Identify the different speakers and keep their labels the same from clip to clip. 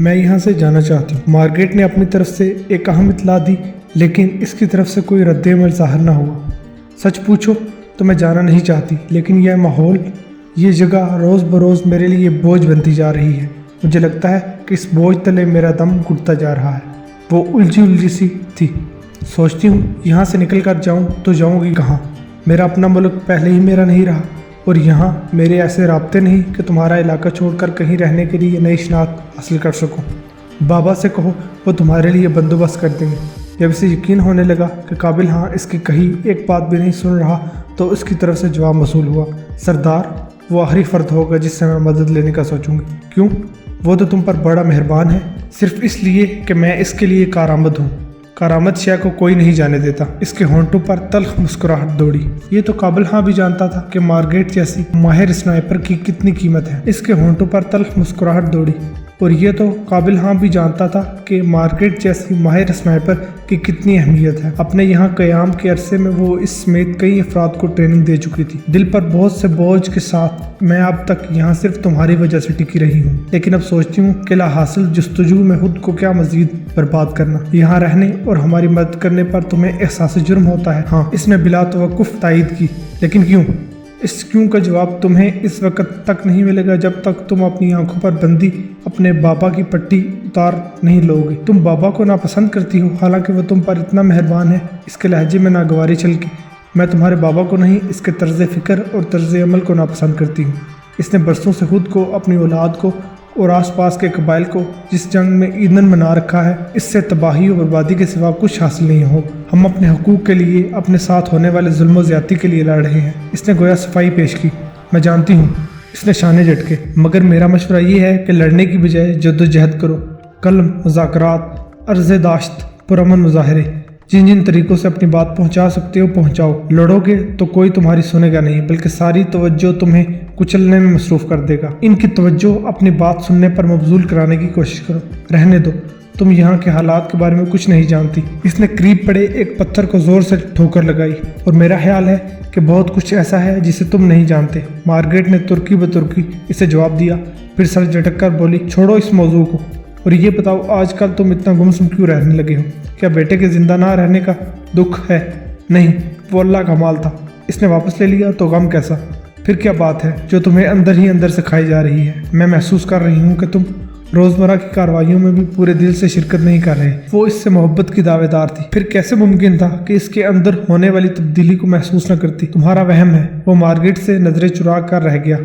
Speaker 1: मैं यहाँ से जाना चाहती हूँ। मार्गरेट ने अपनी तरफ से एक अहम इत्तला दी, लेकिन इसकी तरफ से कोई रद्द-ए-अमल ज़ाहिर न हुआ। सच पूछो तो मैं जाना नहीं चाहती, लेकिन यह माहौल, ये जगह रोज़ बरोज़ मेरे लिए बोझ बनती जा रही है। मुझे लगता है कि इस बोझ तले मेरा दम घुटता जा रहा है। वो उलझी सी थी। सोचती हूँ यहाँ से निकल कर जाऊँ तो जाऊँगी कहाँ? मेरा अपना मुल्क पहले ही मेरा नहीं रहा, और यहाँ मेरे ऐसे राब्ते नहीं कि तुम्हारा इलाका छोड़कर कहीं रहने के लिए नई शनाख्त हासिल कर सकूँ। बाबा से कहो, वो तुम्हारे लिए बंदोबस्त कर देंगे। जब इसे यकीन होने लगा कि काबिल हाँ इसकी कही एक बात भी नहीं सुन रहा, तो उसकी तरफ से जवाब मसूल हुआ, सरदार, वो आखिरी फ़र्द होगा जिससे मैं मदद लेने का सोचूंगी। क्यों? वो तो तुम पर बड़ा मेहरबान है, सिर्फ इसलिए कि मैं इसके लिए कारामद हूँ। कारामद शय को कोई नहीं जाने देता। इसके होंठों पर तल्ख मुस्कुराहट दौड़ी। ये तो काबिल हाँ भी जानता था कि मार्गरेट जैसी माहिर स्नाइपर की कितनी कीमत है। इसके होंठों पर तल्ख मुस्कुराहट दौड़ी। और ये तो काबिल हाँ भी जानता था कि मार्गरेट जैसी माहिर स्नाइपर की कितनी अहमियत है। अपने यहाँ क़याम के अरसे में वो इस समेत कई अफराद को ट्रेनिंग दे चुकी थी। दिल पर बहुत से बोझ के साथ मैं अब तक यहाँ सिर्फ तुम्हारी वजह से टिकी रही हूँ, लेकिन अब सोचती हूँ कि लाहासिल जस्तजू में खुद को क्या मजीद बर्बाद करना। यहाँ रहने और हमारी मदद करने पर तुम्हें एहसास जुर्म होता है। हाँ, इसने बिला तवक्कुफ तायीद की, लेकिन क्यों? इस क्यों का जवाब तुम्हें इस वक्त तक नहीं मिलेगा जब तक तुम अपनी आंखों पर बंदी अपने बाबा की पट्टी उतार नहीं लोगे। तुम बाबा को नापसंद करती हो, हालांकि वो तुम पर इतना मेहरबान है। इसके लहजे में नागवारी छलकी। मैं तुम्हारे बाबा को नहीं, इसके तर्ज फ़िक्र और तर्ज अमल को नापसंद करती हूँ। इसने बरसों से खुद को, अपनी औलाद को और आसपास के कबाइल को जिस जंग में ईंधन बना रखा है, इससे तबाही और बर्बादी के सिवा कुछ हासिल नहीं हो। हम अपने हकूक़ के लिए, अपने साथ होने वाले जुल्म और ज़्यादती के लिए लड़ रहे हैं। इसने गोया सफाई पेश की। मैं जानती हूँ, इसने शाने झटके, मगर मेरा मशवरा ये है कि लड़ने की बजाय जद्दोजहद करो। कलम, मुज़ाकरात, अर्ज़-ए-दाश्त, पुरअमन मुज़ाहरे, जिन जिन तरीक़ों से अपनी बात पहुँचा सकते हो पहुँचाओ। लड़ोगे तो कोई तुम्हारी सुनेगा नहीं, बल्कि सारी तवज्जो तुम्हें कुचलने में मसरूफ़ कर देगा। इनकी तवज्जो अपनी बात सुनने पर मबजूल कराने की कोशिश करो। रहने दो, तुम यहाँ के हालात के बारे में कुछ नहीं जानती। इसने करीब पड़े एक पत्थर को ज़ोर से ठोकर लगाई। और मेरा ख्याल है कि बहुत कुछ ऐसा है जिसे तुम नहीं जानते। मार्गरेट ने तुर्की ब तुर्की इसे जवाब दिया, फिर सर झटक कर बोली, छोड़ो इस मौजू को और ये बताओ, आजकल तुम इतना गुमसुम क्यों रहने लगे हो? क्या बेटे के जिंदा ना रहने का दुख है? नहीं, वो अल्लाह का माल था, इसने वापस ले लिया तो गम कैसा? फिर क्या बात है जो तुम्हें अंदर ही अंदर से खाई जा रही है? मैं महसूस कर रही हूँ कि तुम रोज़मर्रा की कार्रवाइयों में भी पूरे दिल से शिरकत नहीं कर रहे। वो इससे मोहब्बत की दावेदार थी, फिर कैसे मुमकिन था कि इसके अंदर होने वाली तब्दीली को महसूस न करती? तुम्हारा वहम है। वो मार्गरेट से नजरें चुरा कर रह गया।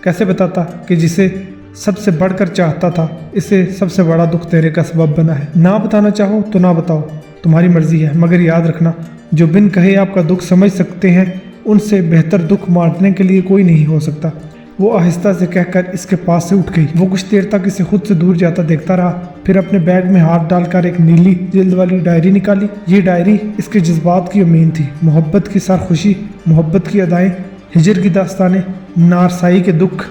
Speaker 1: कैसे बताता कि जिसे सबसे बढ़कर चाहता था, इसे सबसे बड़ा दुख तेरे का सबब बना है? ना बताना चाहो तो ना बताओ, तुम्हारी मर्जी है, मगर याद रखना, जो बिन कहे आपका दुख समझ सकते हैं, उनसे बेहतर दुख बांटने के लिए कोई नहीं हो सकता। वो आहिस्ता से कहकर इसके पास से उठ गई। वो कुछ देर तक इसे खुद से दूर जाता देखता रहा, फिर अपने बैग में हाथ डालकर एक नीली जिल्द वाली डायरी निकाली। ये डायरी इसके जज्बात की अमीन थी। मोहब्बत की सरखुशी, मोहब्बत की अदाएं, हिजर की दास्तानें, नारसाई के दुख,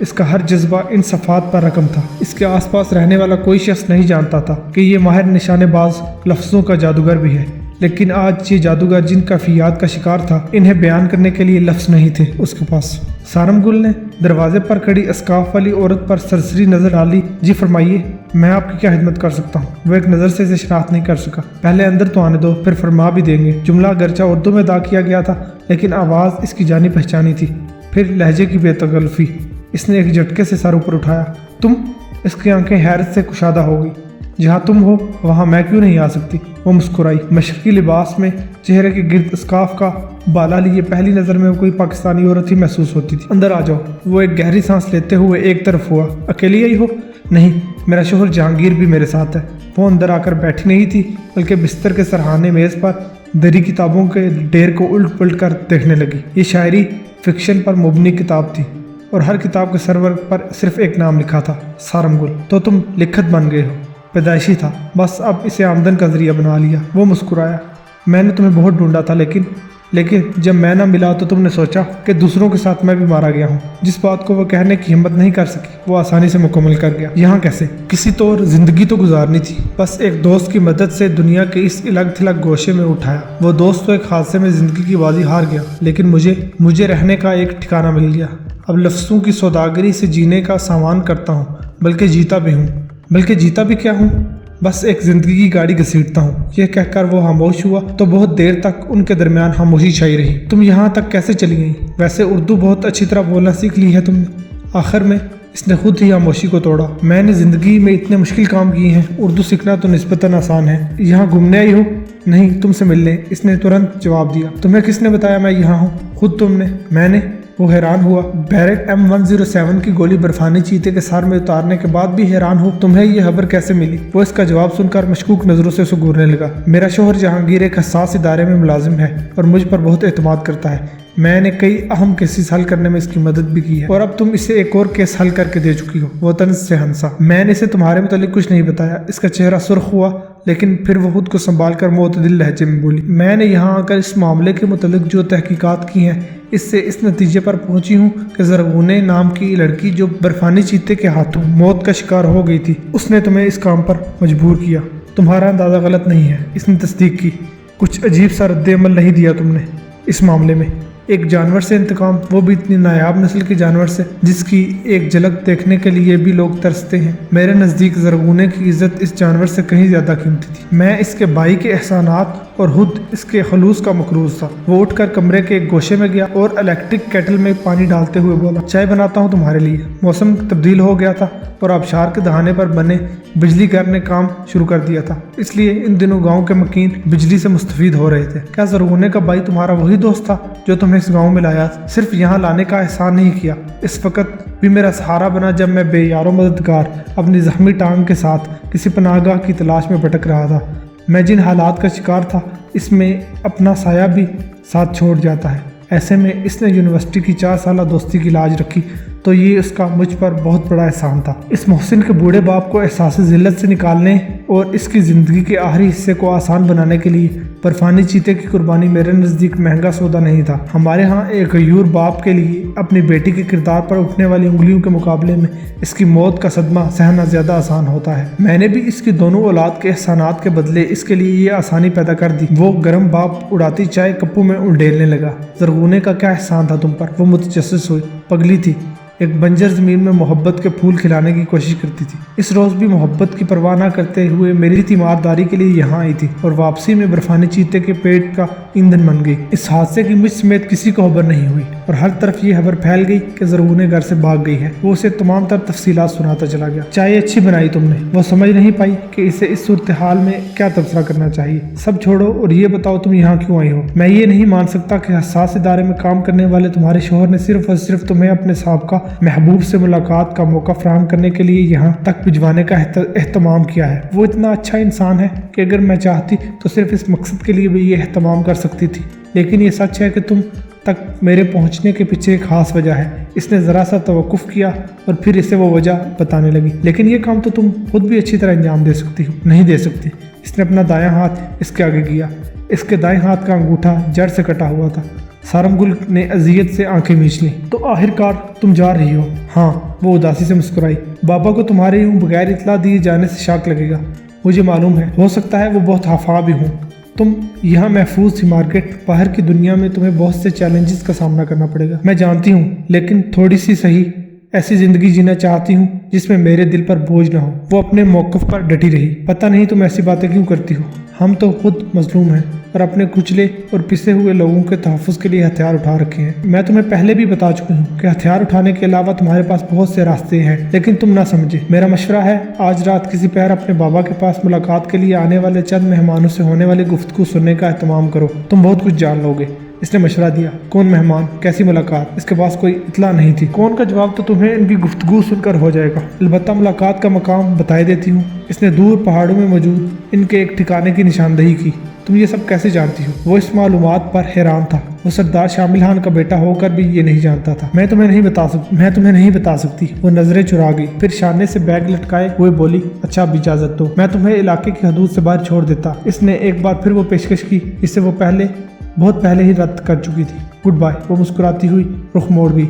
Speaker 1: इसका हर जज्बा इन सफ़ात पर रकम था। इसके आसपास रहने वाला कोई शख्स नहीं जानता था कि ये माहिर निशानेबाज लफ्ज़ों का जादूगर भी है, लेकिन आज ये जादूगर जिन कैफियत का शिकार था, इन्हें बयान करने के लिए लफ्ज़ नहीं थे उसके पास। सारमगुल ने दरवाजे पर खड़ी अस्काफ वाली औरत पर सरसरी नज़र डाली। जी फरमाइए, मैं आपकी क्या खिदमत कर सकता हूँ? वो एक नज़र से इसे शनाख्त नहीं कर सका। पहले अंदर तो आने दो, फिर फरमा भी देंगे। जुमला अगरचा उर्दू में अदा किया गया था, लेकिन आवाज़ इसकी जानी पहचानी थी। फिर लहजे की बेतकल्फ़ी। इसने एक झटके से सर ऊपर उठाया। तुम? इसकी आंखें हैरत से कुशादा हो गई। जहाँ तुम हो वहाँ मैं क्यों नहीं आ सकती? वो मुस्कुराई। मशरकी लिबास में चेहरे के गिर्द स्काफ का बाला लिए पहली नज़र में वो कोई पाकिस्तानी औरत ही महसूस होती थी। अंदर आ जाओ। वो एक गहरी सांस लेते हुए एक तरफ हुआ। अकेली आई हो? नहीं, मेरा शोहर जहांगीर भी मेरे साथ है। वो अंदर आकर बैठी नहीं थी, बल्कि बिस्तर के सरहाने मेज़ पर दरी किताबों के ढेर को उल्ट पुलट कर देखने लगी। ये शायरी फिक्शन पर मुबनी किताब थी और हर किताब के सरवर पर सिर्फ एक नाम लिखा था, सारमगुल। तो तुम लिखत बन गए हो। पैदाइशी था, बस अब इसे आमदन का जरिया बना लिया। वो मुस्कुराया। मैंने तुम्हें बहुत ढूंढा था, लेकिन जब मैं ना मिला तो तुमने सोचा कि दूसरों के साथ मैं भी मारा गया हूँ। जिस बात को वो कहने की हिम्मत नहीं कर सकी, वो आसानी से मुकम्मल कर गया। यहाँ कैसे? किसी तौर जिंदगी तो गुजारनी थी, बस एक दोस्त की मदद से दुनिया के इस इलग थिलग गोशे में उठाया। वो दोस्त तो एक हादसे में जिंदगी की बाजी हार गया, लेकिन मुझे रहने का एक ठिकाना मिल गया। अब लफ्ज़ों की सौदागरी से जीने का सामान करता हूँ, बल्कि जीता भी हूँ। बल्कि जीता भी क्या हूँ, बस एक जिंदगी की गाड़ी घसीटता हूँ। यह कहकर वो खामोश हुआ तो बहुत देर तक उनके दरमियान खामोशी छाई रही। तुम यहाँ तक कैसे चली गई? वैसे उर्दू बहुत अच्छी तरह बोलना सीख ली है तुमने। आखिर में इसने खुद ही खामोशी को तोड़ा। मैंने ज़िंदगी में इतने मुश्किल काम किए हैं, उर्दू सीखना तो निस्बतन आसान है। यहाँ घूमने आई हो? नहीं, तुमसे मिलने, इसने तुरंत जवाब दिया। तुम्हें किसने बताया मैं यहाँ हूँ? खुद तुमने। मैंने? वो हैरान हुआ। बैरक M107 की गोली बर्फानी चीते के सर में उतारने के बाद भी हैरान हो। तुम्हें ये खबर कैसे मिली? वो इसका जवाब सुनकर मशकूक नजरों से उसे घूरने लगा। मेरा शोहर जहांगीर एक हसास इदारे में मुलाजिम है और मुझ पर बहुत एतमाद करता है। मैंने कई अहम केसेस हल करने में इसकी मदद भी की है और अब तुम इसे एक और केस हल करके दे चुकी हो। वो तंज से हंसा। मैंने इसे तुम्हारे मुतालिक कुछ नहीं बताया। इसका चेहरा सुर्ख हुआ, लेकिन फिर वो खुद को संभाल कर मोतदिल लहजे में बोली, मैंने यहाँ आकर इस मामले के मुतालिक जो तहकीकात की हैं, इससे इस नतीजे पर पहुंची हूँ कि ज़रगूने नाम की लड़की जो बर्फानी चीते के हाथों मौत का शिकार हो गई थी, उसने तुम्हें इस काम पर मजबूर किया। तुम्हारा अंदाज़ा गलत नहीं है, इसने तस्दीक की। कुछ अजीब सा रद्द-ए-अमल नहीं दिया तुमने इस मामले में। एक जानवर से इंतकाम, वो भी इतनी नायाब नस्ल के जानवर से जिसकी एक झलक देखने के लिए भी लोग तरसते हैं। मेरे नज़दीक ज़रगूने की इज्जत इस जानवर से कहीं ज़्यादा कीमती थी। मैं इसके भाई के एहसानात और खुद इसके खलूस का मकरूज था। वो उठकर कमरे के एक गोशे में गया और इलेक्ट्रिक केटल में पानी डालते हुए बोला, चाय बनाता हूँ तुम्हारे लिए। मौसम तब्दील हो गया था और आबशार के दहाने पर बने बिजली घर ने काम शुरू कर दिया था, इसलिए इन दिनों गांव के मकीन बिजली से मुस्तफीद हो रहे थे। क्या ज़रगूने का भाई तुम्हारा वही दोस्त था जो तुम्हें इस गांव में लाया? सिर्फ यहाँ लाने का एहसान नहीं किया, इस वक्त भी मेरा सहारा बना जब मैं बेयारो मददगार अपनी जख्मी टांग के साथ किसी पनाहगाह की तलाश में भटक रहा था। मैं जिन हालात का शिकार था, इसमें अपना साया भी साथ छोड़ जाता है। ऐसे में इसने यूनिवर्सिटी की 4 साल दोस्ती की लाज रखी, तो ये उसका मुझ पर बहुत बड़ा एहसान था। इस मोहसिन के बूढ़े बाप को एहसास ज़िल्लत से निकालने और इसकी ज़िंदगी के आखिरी हिस्से को आसान बनाने के लिए बर्फानी चीते की कुर्बानी मेरे नज़दीक महंगा सौदा नहीं था। हमारे यहाँ एक गयूर बाप के लिए अपनी बेटी के किरदार पर उठने वाली उंगलियों के मुकाबले में इसकी मौत का सदमा सहना ज़्यादा आसान होता है। मैंने भी इसकी दोनों औलाद के एहसानात के बदले इसके लिए ये आसानी पैदा कर दी। वो गर्म बाप उड़ाती चाय कप्पू में उड़ेलने लगा। ज़रगूने का क्या एहसान था तुम पर? वो मुतजस्सिस हुई, पगली थी, एक बंजर ज़मीन में मोहब्बत के फूल खिलाने की कोशिश करती थी। इस रोज़ भी मोहब्बत की परवाह न करते हुए मेरी तीमारदारी के लिए यहाँ आई थी और वापसी में बर्फानी चीते के पेट का ईंधन बन गई। इस हादसे की मुझ समेत किसी को खबर नहीं हुई और हर तरफ ये खबर फैल गई कि ज़रगूने घर से भाग गई है। वो उसे तमाम तर तफसीलात सुनाता चला गया। चाय अच्छी बनाई तुमने। वो समझ नहीं पाई कि इसे इस सूरत हाल में क्या तबसरा करना चाहिए। सब छोड़ो और ये बताओ तुम यहाँ क्यों आई हो? मैं ये नहीं मान सकता कि हसास इदारे में काम करने वाले तुम्हारे शोहर ने सिर्फ और सिर्फ तुम्हें अपने साहब महबूब से मुलाकात का मौका फराहम करने के लिए यहाँ तक भिजवाने का एहतमाम किया है। वो इतना अच्छा इंसान है कि अगर मैं चाहती तो सिर्फ इस मकसद के लिए भी ये एहतमाम कर सकती थी। लेकिन ये सच है कि तुम तक मेरे पहुँचने के पीछे एक खास वजह है। इसने ज़रा सा तवक्कुफ किया और फिर इसे वो वजह बताने लगी। लेकिन ये काम तो तुम खुद भी अच्छी तरह अंजाम दे सकती हो। नहीं दे सकती। इसने अपना दायां हाथ इसके आगे किया। इसके दाएं हाथ का अंगूठा जड़ से कटा हुआ था। सारंगुल ने अजियत से आंखें मींच ली। तो आखिरकार तुम जा रही हो? हाँ, वो उदासी से मुस्कुराई। बाबा को तुम्हारे यूं बगैर इतला दिए जाने से शक लगेगा, मुझे मालूम है। हो सकता है वो बहुत खफा भी हूँ। तुम यहाँ महफूज थी मार्केट, बाहर की दुनिया में तुम्हें बहुत से चैलेंजेस का सामना करना पड़ेगा। मैं जानती हूँ, लेकिन थोड़ी सी सही ऐसी जिंदगी जीना चाहती हूँ जिसमें मेरे दिल पर बोझ ना हो। वो अपने मौक़िफ़ पर डटी रही। पता नहीं तुम ऐसी बातें क्यों करती हो। हम तो खुद मजलूम हैं और अपने कुचले और पिसे हुए लोगों के तहफ़्फ़ुज़ के लिए हथियार उठा रखे हैं। मैं तुम्हें पहले भी बता चुकी हूँ कि हथियार उठाने के अलावा तुम्हारे पास बहुत से रास्ते हैं, लेकिन तुम ना समझे। मेरा मशवरा है, आज रात किसी पैर अपने बाबा के पास मुलाकात के लिए आने वाले चंद मेहमानों से होने वाली गुफ्तगू सुनने का एहतमाम करो। तुम बहुत कुछ जान लोगे। इसने मशवरा दिया। कौन मेहमान, कैसी मुलाकात? इसके पास कोई इतला नहीं थी। कौन का जवाब तो तुम्हें इनकी गुफ्तगू सुनकर हो जाएगा। अलबत्ता मुलाकात का मकाम बताए देती हूँ। इसने दूर पहाड़ों में मौजूद इनके एक ठिकाने की निशानदही की। तुम ये सब कैसे जानती हो? वो इस मालूमात पर हैरान था। वो सरदार शामिल खान का बेटा होकर भी ये नहीं जानता था। मैं तुम्हें नहीं बता सकती। वो नजरें चुरा गई, फिर शाने से बैग लटकाए हुए बोली, अच्छा अब इजाजत दो, मैं तुम्हें इलाके की हदूद से बाहर छोड़ देता। इसने एक बार फिर वो पेशकश की जिससे वो बहुत पहले ही रद्द कर चुकी थी। Goodbye. वो मुस्कुराती हुई रुख मोड़ गई।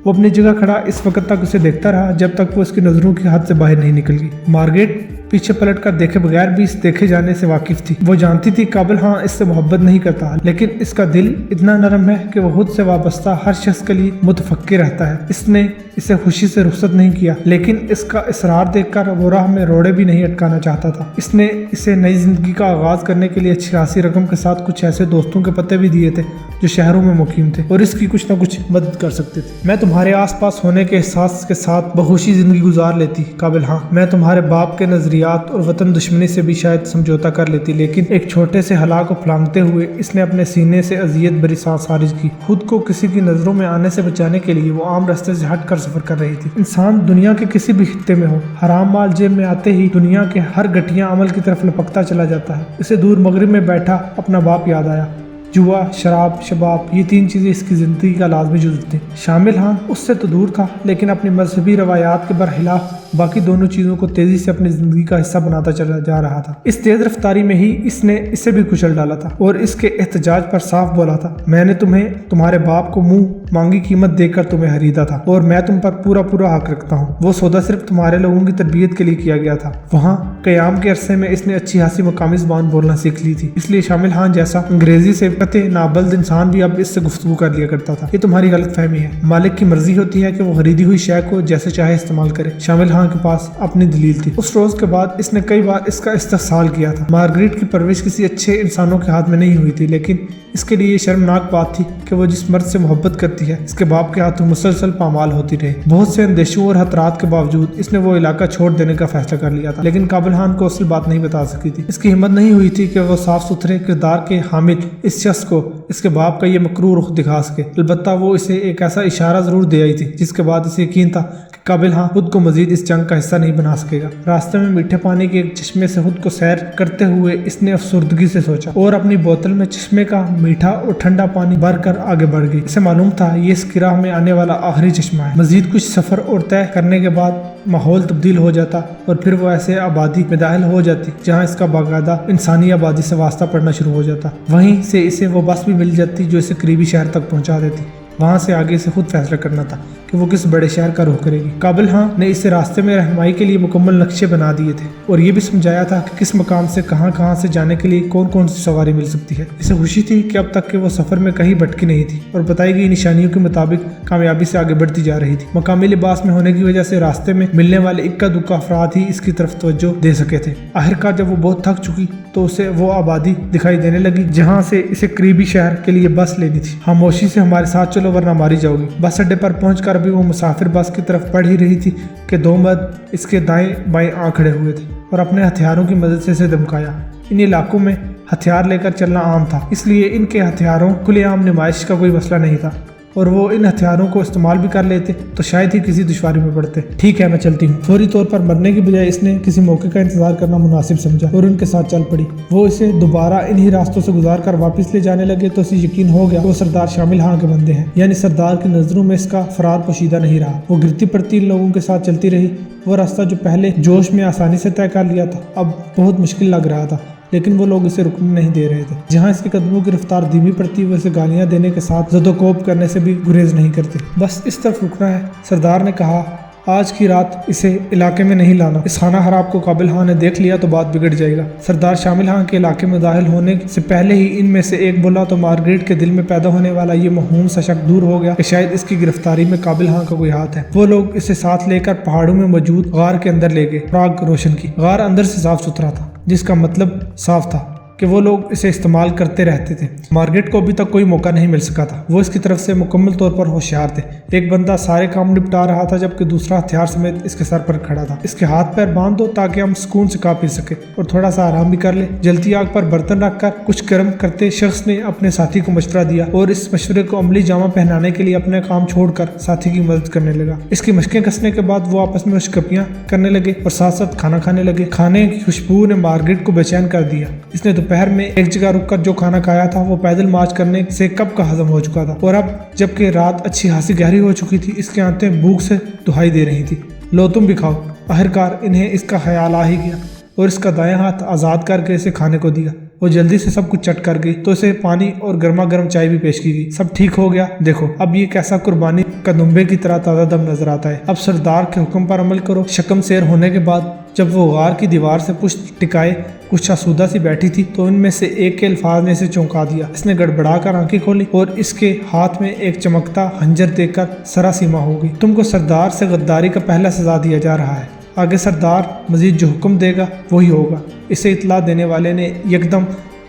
Speaker 1: वो अपनी जगह खड़ा इस वक्त तक उसे देखता रहा जब तक वो उसकी नज़रों की हद से बाहर नहीं निकल गई। मार्गरेट पीछे पलट कर देखे बगैर भी इस देखे जाने से वाकिफ थी। वो जानती थी काबिल हाँ इससे मोहब्बत नहीं करता, लेकिन इसका दिल इतना नरम है कि वो खुद से वाबस्ता हर शख्स के लिए मुतफक्किर रहता है। इसने इसे खुशी से रुखसत नहीं किया, लेकिन इसका इसरार देखकर वो राह में रोड़े भी नहीं अटकाना चाहता था। इसने इसे नई जिंदगी का आगाज करने के लिए अच्छी खासी रकम के साथ कुछ ऐसे दोस्तों के पते भी दिए थे जो शहरों में मुकीम थे और इसकी कुछ न कुछ मदद कर सकते थे। मैं तुम्हारे आसपास होने के एहसास के साथ बखुशी जिंदगी गुजार लेती काबिल हाँ। मैं तुम्हारे बाप के नजरियात और वतन दुश्मनी से भी शायद समझौता कर लेती, लेकिन एक छोटे से हला को फलांगते हुए इसने अपने सीने से अजियत भरी सांस खारिज की। खुद को किसी की नजरों में आने से बचाने के लिए वो आम रास्ते से हट कर सफर कर रही थी। इंसान दुनिया के किसी भी खित्ते में हो, हराम माल जेब में आते ही दुनिया के हर घटिया अमल की तरफ लपकता चला जाता है। इसे दूर मगरिब में बैठा अपना बाप याद आया। जुआ, शराब, शबाब, ये तीन चीज़ें इसकी ज़िंदगी का लाजमी जुज़ थी। शामिल हाँ उससे तो दूर था, लेकिन अपनी मजहबी रवायात के बरखिलाफ बाकी दोनों चीज़ों को तेज़ी से अपनी ज़िंदगी का हिस्सा बनाता चला जा रहा था। इस तेज़ रफ्तारी में ही इसने इसे भी कुचल डाला था और इसके एहतजाज पर साफ बोला था, मैंने तुम्हें तुम्हारे बाप को मुंह मांगी कीमत देकर तुम्हें खरीदा था और मैं तुम पर पूरा पूरा हक रखता हूँ। वो सौदा सिर्फ तुम्हारे लोगों की तरबियत के लिए किया गया था। वहाँ क़याम के अरसे में इसने अच्छी खासी मकामी ज़बान बोलना सीख ली थी, इसलिए शामिल हाँ जैसा अंग्रेजी से नाबल्द इंसान भी अब इससे गुफ्तगू कर लिया करता था। ये तुम्हारी गलत फहमी है। मालिक की मर्जी होती है कि वो खरीदी हुई शय को जैसे चाहे इस्तेमाल करे। शामिल हाँ के पास अपनी दलील थी। उस रोज के बाद इसने कई बार इसका इस्तेहसाल किया था। मार्गरेट की परवरिश किसी अच्छे इंसानों के हाथ में नहीं हुई थी, लेकिन इसके लिए शर्मनाक बात थी कि वो जिस मर्द से मोहब्बत करती है इसके बाप के हाथों मुसलसल पामाल होती रही। बहुत से अंदेशों और खतरात के बावजूद इसने वो इलाका छोड़ देने का फैसला कर लिया था, लेकिन काबिल खान को असल बात नहीं बता सकी थी। इसकी हिम्मत नहीं हुई थी कि वो साफ सुथरे किरदार के हामिल इस शख्स को इसके बाप का ये मकरूर रुख दिखा सके। अलबत्ता वो इसे एक ऐसा इशारा जरूर दे आई थी जिसके बाद इसे यकीन था कि काबिल हाँ खुद को मजीद इस जंग का हिस्सा नहीं बना सकेगा। रास्ते में मीठे पानी के एक चश्मे से खुद को सैर करते हुए इसने अफसुर्दगी से सोचा और अपनी बोतल में चश्मे का मीठा और ठंडा पानी भरकर आगे बढ़ गई। इसे मालूम था ये इस किराह में आने वाला आखिरी चश्मा है। मजीद कुछ सफर और तय करने के बाद माहौल तब्दील हो जाता और फिर वो ऐसे आबादी में दाखिल हो जाती जहाँ इसका बाकायदा इंसानी आबादी से वास्ता पड़ना शुरू हो जाता। वहीं से इसे वो बस भी मिल जाती जो इसे करीबी शहर तक पहुँचा देती। वहाँ से आगे से खुद फैसला करना था कि वो किस बड़े शहर का रुख करेगी। काबिल हाँ ने इसे रास्ते में रहनुमाई के लिए मुकम्मल नक्शे बना दिए थे और ये भी समझाया था कि किस मकाम से कहाँ से जाने के लिए कौन कौन सी सवारी मिल सकती है। इसे खुशी थी कि अब तक के वो सफ़र में कहीं भटकी नहीं थी और बताई गई निशानियों के मुताबिक कामयाबी से आगे बढ़ती जा रही थी। मकामी लिबास में होने की वजह से रास्ते में मिलने वाले इक्का दुक्का अफराद ही इसकी तरफ तवज्जो दे सके थे। आखिरकार जब वो बहुत थक चुकी तो उसे वो आबादी दिखाई देने लगी जहाँ से इसे करीबी शहर के लिए बस लेनी थी। खामोशी से हमारे साथ चलो वरना मारी जाओगी। बस अड्डे पर पहुंचकर अभी वो मुसाफिर बस की तरफ बढ़ ही रही थी कि दो मर्द इसके दाएं बाएं आ खड़े हुए थे और अपने हथियारों की मदद से इसे धमकाया। इन इलाकों में हथियार लेकर चलना आम था, इसलिए इनके हथियारों खुलेआम नुमाइश का कोई मसला नहीं था और वो इन हथियारों को इस्तेमाल भी कर लेते तो शायद ही किसी दुश्वारी में पड़ते। ठीक है मैं चलती हूँ। फौरी तौर पर मरने की बजाय इसने किसी मौके का इंतजार करना मुनासिब समझा और उनके साथ चल पड़ी। वो इसे दोबारा इन्हीं रास्तों से गुजार कर वापस ले जाने लगे तो इसे यकीन हो गया वो सरदार शामिल हाँ के बंदे हैं, यानी सरदार की नजरों में इसका फरार पोशीदा नहीं रहा। वो गिरती पड़ती इन लोगों के साथ चलती रही। वो रास्ता जो पहले जोश में आसानी से तय कर लिया था अब बहुत मुश्किल लग रहा था, लेकिन वो लोग इसे रुकने नहीं दे रहे थे। जहाँ इसके कदमों की रफ्तार धीमी पड़ती वो इसे गालियाँ देने के साथ जदोकोब करने से भी गुरेज नहीं करते। बस इस तरफ रुकना है। सरदार ने कहा आज की रात इसे इलाके में नहीं लाना। इस खाना खराब को काबिल हाँ ने देख लिया तो बात बिगड़ जाएगा। सरदार शामिल हाँ के इलाके में दाखिल होने से पहले ही इनमें से एक बोला तो मार्गरेट के दिल में पैदा होने वाला ये महूम सा शक दूर हो गया कि शायद इसकी गिरफ्तारी में काबिल हाँ का कोई हाथ है। वो लोग इसे साथ लेकर पहाड़ों में मौजूद गार के अंदर ले गए। राग रोशन की गार अंदर से साफ सुथरा था, जिसका मतलब साफ था कि वो लोग इसे इस्तेमाल करते रहते थे। मार्गरेट को अभी तक कोई मौका नहीं मिल सका था। वो इसकी तरफ से मुकम्मल तौर पर होशियार थे। एक बंदा सारे काम निपटा रहा था जबकि दूसरा हथियार समेत इसके सर पर खड़ा था। इसके हाथ पैर बांध दो ताकि हम सुकून से खा पी सके और थोड़ा सा आराम भी कर ले। जलती आग पर बर्तन रखकर कुछ गर्म करते शख्स ने अपने साथी को मशवरा दिया और इस मशवरे को अमली जामा पहनाने के लिए अपने काम छोड़कर साथी की मदद करने लगा। इसकी मशकें कसने के बाद वो आपस में मुश्कियां करने लगे और साथ साथ खाना खाने लगे। खाने की खुशबू ने मार्गरेट को बेचैन कर दिया। इसने दोपहर में एक जगह रुककर जो खाना खाया था वो पैदल मार्च करने से कब का हजम हो चुका था और अब जबकि रात अच्छी खासी गहरी हो चुकी थी इसकी आंतें भूख से दुहाई दे रही थी। लो तुम भी खाओ। आखिरकार इन्हें इसका ख्याल आ ही गया और इसका दायां हाथ आज़ाद करके इसे खाने को दिया। वो जल्दी से सब कुछ चट कर गई तो इसे पानी और गर्मा गर्म चाय भी पेश की गई। सब ठीक हो गया, देखो अब ये कैसा कुर्बानी का दुम्बे की तरह ताज़ा दम नजर आता है। अब सरदार के हुक्म पर अमल करो। शकम शेर होने के बाद जब वो गार की दीवार से पुष्ट टिकाए कुछ आसूदा सी बैठी थी तो इनमें से एक के अल्फाज ने इसे चौंका दिया। इसने गड़बड़ा कर आंखें खोली और इसके हाथ में एक चमकता हंजर देकर सरासीमा हो गई। तुमको सरदार से गद्दारी का पहला सजा दिया जा रहा है। आगे सरदार मजीद जो हुक्म देगा वही होगा। इसे इतला देने वाले ने यकदम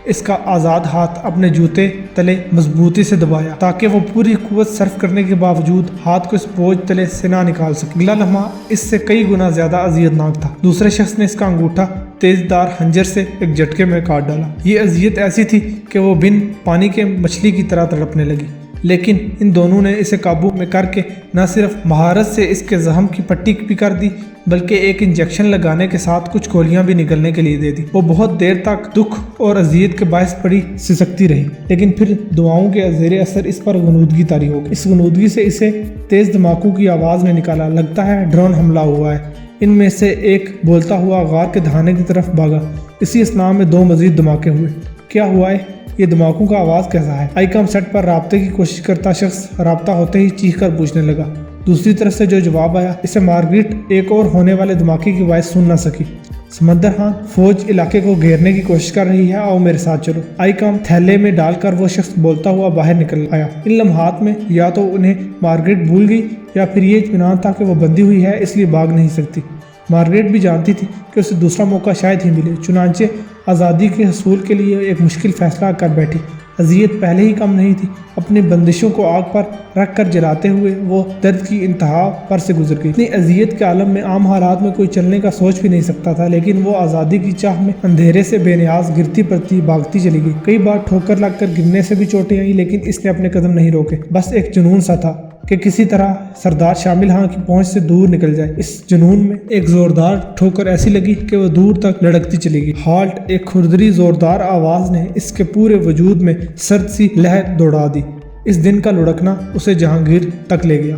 Speaker 1: इसका आज़ाद हाथ अपने जूते तले मजबूती से दबाया ताकि वो पूरी कुव्वत सर्फ करने के बावजूद हाथ को इस बोझ तले से ना निकाल सके। अगला लम्हा इससे कई गुना ज्यादा अजियतनाक था। दूसरे शख्स ने इसका अंगूठा तेजदार हंजर से एक झटके में काट डाला। ये अजियत ऐसी थी कि वो बिन पानी के मछली की तरह तड़पने लगी, लेकिन इन दोनों ने इसे काबू में करके न सिर्फ महारत से इसके जख्म की पट्टी भी कर दी बल्कि एक इंजेक्शन लगाने के साथ कुछ गोलियां भी निकलने के लिए दे दी। वो बहुत देर तक दुख और अजियत के बायस पड़ी सिसकती रही, लेकिन फिर दुआओं के ज़ेर असर इस पर गनूदगी तारी हो गई। इस गनूदगी से इसे तेज धमाकों की आवाज़ ने निकाला। लगता है ड्रोन हमला हुआ है। इनमें से एक बोलता हुआ गार के दहाने की तरफ भागा। इसी असना में दो मजीद धमाके हुए। क्या हुआ है? ये धमाकों का आवाज़ कैसा है? आईकॉम सेट पर राब्ते की कोशिश करता शख्स राब्ता होते ही चीख कर पूछने लगा। दूसरी तरफ से जो जवाब आया इसे मार्गरेट एक और होने वाले धमाके की आवाज़ सुन न सकी। समंदर खान, फौज इलाके को घेरने की कोशिश कर रही है, आओ मेरे साथ चलो। आईकॉम थैले में डालकर वो शख्स बोलता हुआ बाहर निकल आया। इन लम्हात में या तो उन्हें मार्गरेट भूल गई या फिर ये इत्मीनान था कि वो बंधी हुई है इसलिए भाग नहीं सकती। मार्गरेट भी जानती थी कि उसे दूसरा मौका शायद ही मिले, चुनांचे आज़ादी के हसूल के लिए एक मुश्किल फैसला कर बैठी। अजियत पहले ही कम नहीं थी। अपनी बंदिशों को आग पर रख कर जलाते हुए वो दर्द की इंतहा पर से गुजर गई। इतनी अजियत के आलम में आम हालात में कोई चलने का सोच भी नहीं सकता था, लेकिन वो आज़ादी की चाह में अंधेरे से बेनियाज गिरती पड़ती भागती चली गई। कई बार ठोकर लगकर गिरने से भी चोटें आई, लेकिन इसने अपने कदम नहीं रोके। बस एक जुनून सा था कि किसी तरह सरदार शामिल खां की पहुंच से दूर निकल जाए। इस जुनून में एक जोरदार ठोकर ऐसी लगी कि वो दूर तक लड़कती चली गई। हाल्ट! एक खुरदरी जोरदार आवाज ने इसके पूरे वजूद में सर्द सी लहर दौड़ा दी। इस दिन का लुढ़कना उसे जहांगीर तक ले गया।